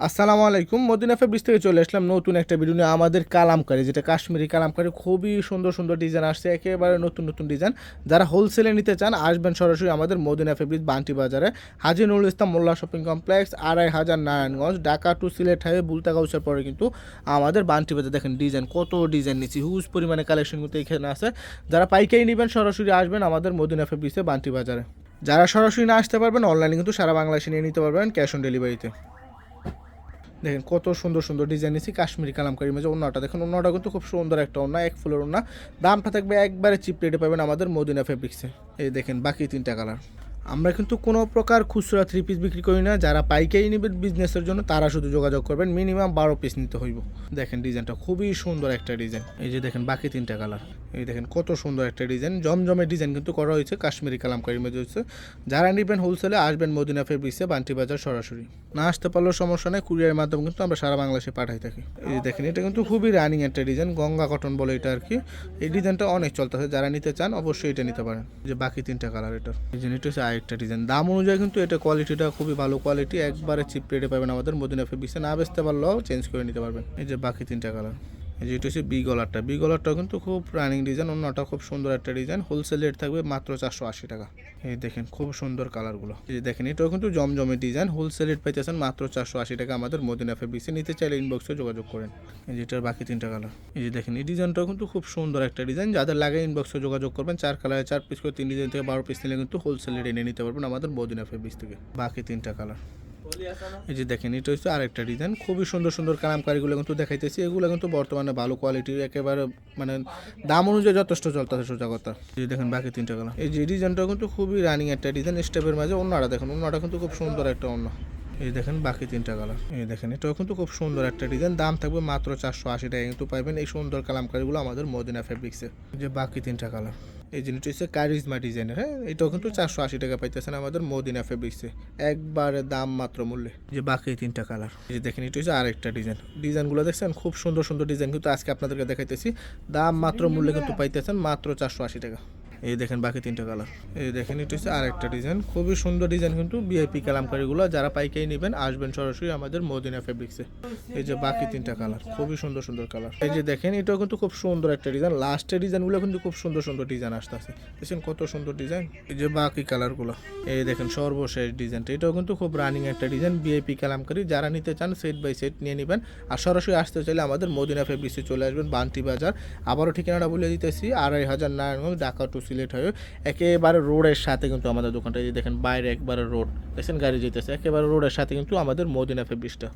আসসালামু আলাইকুম। Medina fabrics থেকে চলে আসলাম নতুন একটা ভিডিও নিয়ে। আমাদের কালামকারী, যেটা কাশ্মীরি কালামকারী, খুবই সুন্দর সুন্দর ডিজাইন আসছে, একেবারে নতুন নতুন ডিজাইন। যারা হোলসেলে নিতে চান আসবেন সরাসরি আমাদের মদিনা ফেব্রিক্স বান্টি বাজারে, Haji Nurul Islam Molla shopping complex, ২৫০০ Narayanganj, Dhaka to Sylhet highway, বুলতাগাউসের পরে কিন্তু আমাদের বান্টি বাজার। দেখেন ডিজাইন, কত ডিজাইন নিচ্ছি, হিউজ পরিমাণে কালেকশন কিন্তু এখানে আছে। যারা পাইকারি নেবেন সরাসরি আসবেন আমাদের মদিনা ফেব্রিক্সে বান্টি বাজারে। যারা সরাসরি না আসতে পারবেন অনলাইনে কিন্তু সারা বাংলাদেশে নিয়ে নিতে পারবেন ক্যাশ অন ডেলিভারিতে। দেখেন কত সুন্দর সুন্দর ডিজাইন নিয়েছি কাশ্মীরি কালামকারী মাঝে। অন্যটা দেখেন, অন্যটা কিন্তু খুব সুন্দর একটা অন্য, এক ফুলের অন্য। দামটা থাকবে একবারে চিপ রেটে পাবেন আমাদের মদিনা ফেব্রিক্সে। এই দেখেন বাকি তিনটা কালার। আমরা কিন্তু কোনো প্রকার খুচরা 3 পিস বিক্রি করি না। যারা পাইকারি নেবেন বিজনেসের জন্য তারা শুধু যোগাযোগ করবেন, মিনিমাম 12 পিস নিতে হইব। দেখেন ডিজাইনটা খুবই সুন্দর একটা ডিজাইন। এই যে দেখেন বাকি তিনটা কালার। এই দেখেন কত সুন্দর একটা ডিজাইন, জমজমের ডিজাইন কিন্তু করা হয়েছে কাশ্মীরি কালামকারীর মধ্যে হচ্ছে। যারা নেবেন হোলসেলে আসবেন মদিনা ফেব্রিক্সে বান্টি বাজার সরাসরি। না আসতে পারলেও সমস্যা নেই, কুরিয়ারের মাধ্যমে কিন্তু আমরা সারা বাংলাদেশে পাঠাই থাকি। এই যে দেখেন এটা কিন্তু খুবই রানিং একটা ডিজাইন, গঙ্গা কটন বলে এটা আর কি। এই ডিজাইনটা অনেক চলতেছে, যারা নিতে চান অবশ্যই এটা নিতে পারেন। যে বাকি তিনটা কালার এটার। এই যে এটা হচ্ছে আরেকটা ডিজাইন। দাম অনুযায়ী কিন্তু এটা কোয়ালিটিটা খুবই ভালো কোয়ালিটি, একবারে চিপ রেটে পাবেন আমাদের মদিনা ফেব্রিক্সে। না বেচতে পারলেও চেঞ্জ করে নিতে পারবেন। এই যে বাকি তিনটা কালার। এই যে এটা হচ্ছে বি গলারটা। বি গলারটাও কিন্তু খুব রানিং ডিজাইন, অন্যটা খুব সুন্দর একটা ডিজাইন। হোলসেল রেট থাকবে মাত্র 480 টাকা। এই দেখেন খুব সুন্দর কালারগুলো। এই যে দেখেন এটাও কিন্তু জমজমের ডিজাইন, হোলসেল রেট পাইতেছেন মাত্র 480 টাকা আমাদের মদিনা ফেব্রিক্সে। নিতে চাইলে ইনবক্সে যোগাযোগ করেন। এই যে এটার বাকি তিনটা কালার। এই যে দেখেন এই ডিজাইনটাও কিন্তু খুব সুন্দর একটা ডিজাইন। যাদের লাগে ইনবক্সে যোগাযোগ করবেন। 4 কালারে 4 পিস করে 3 ডিজাইন থেকে 12 পিস নিলে কিন্তু হোলসেল রেট এনে নিতে পারবেন আমাদের মদিনা ফেব্রিক্স থেকে। বাকি তিনটা কালার। এই যে দেখেন এটা হচ্ছে আরেকটা ডিজাইন, খুবই সুন্দর সুন্দর কালামকারীগুলো কিন্তু দেখাইতেছি। এগুলো কিন্তু বর্তমানে ভালো কোয়ালিটির, একেবারে মানে দাম অনুযায়ী যথেষ্ট চলতেছে সোজা কথা। এই যে দেখেন বাকি তিনটা কালার। এই যে ডিজাইনটা কিন্তু খুবই রানিং একটা ডিজাইন, স্টেপের মাঝে। অন্যটা দেখেন, অন্যটা কিন্তু খুব সুন্দর একটা অন্য। এই দেখেন বাকি তিনটা কালার। এই দেখেন এটাও কিন্তু খুব সুন্দর একটা ডিজাইন, দাম থাকবে মাত্র 480 টাকা। কিন্তু পাইবেন এই সুন্দর কালামকারীগুলো আমাদের মদিনা ফেব্রিক্সে। এই যে বাকি তিনটা কালার। এই জিনিসটা হচ্ছে কারিজমা ডিজাইনের। হ্যাঁ, এটাও কিন্তু 480 টাকা পাইতেছেন আমাদের মদিনা ফেব্রিক্সে, একবারে দাম মাত্র মূল্যে। যে বাকি তিনটা কালার। এই যে দেখেন এটা হচ্ছে আরেকটা ডিজাইন। ডিজাইনগুলো দেখছেন খুব সুন্দর সুন্দর ডিজাইন কিন্তু আজকে আপনাদেরকে দেখাইতেছি। দাম মাত্র মূল্যে কিন্তু পাইতেছেন মাত্র 480 টাকা। এই দেখেন বাকি তিনটা কালার। এই দেখেন এটা হচ্ছে আরেকটা ডিজাইন, খুবই সুন্দর ডিজাইন কিন্তু ভিআইপি কালামকারীগুলো। যারা পাইকারি নেবেন আসবেন সরাসরি আমাদের মদিনা ফেব্রিক্সে। এই যে বাকি তিনটা কালার, খুবই সুন্দর সুন্দর কালার। এই যে দেখেন এটাও কিন্তু খুব সুন্দর একটা ডিজাইন। লাস্টের ডিজাইনগুলো কিন্তু খুব সুন্দর সুন্দর ডিজাইন আসতেছে, দেখছেন কত সুন্দর ডিজাইন। এই যে বাকি কালারগুলো। এই দেখেন সর্বশেষ ডিজাইনটা, এটাও কিন্তু খুব রানিং একটা ডিজাইন, ভিআইপি কালামকারী। যারা নিতে চান সেট বাই সেট নিয়ে নেবেন। আর সরাসরি আসতে চাইলে আমাদের মদিনা ফেব্রিক্সে চলে আসবেন বান্টি বাজার। আবারও ঠিকানাটা বলে দিতেছি, ২৫০০ নারায়ণগঞ্জ, ঢাকা টু সিলেট হয়ে একেবারে রোডের সাথে কিন্তু আমাদের দোকানটা। এই দেখেন বাইরে একবারে রোড, দেখছেন গাড়ি যেতেছে, একেবারে রোডের সাথে কিন্তু আমাদের মদিনা ফেব্রিক্সটা।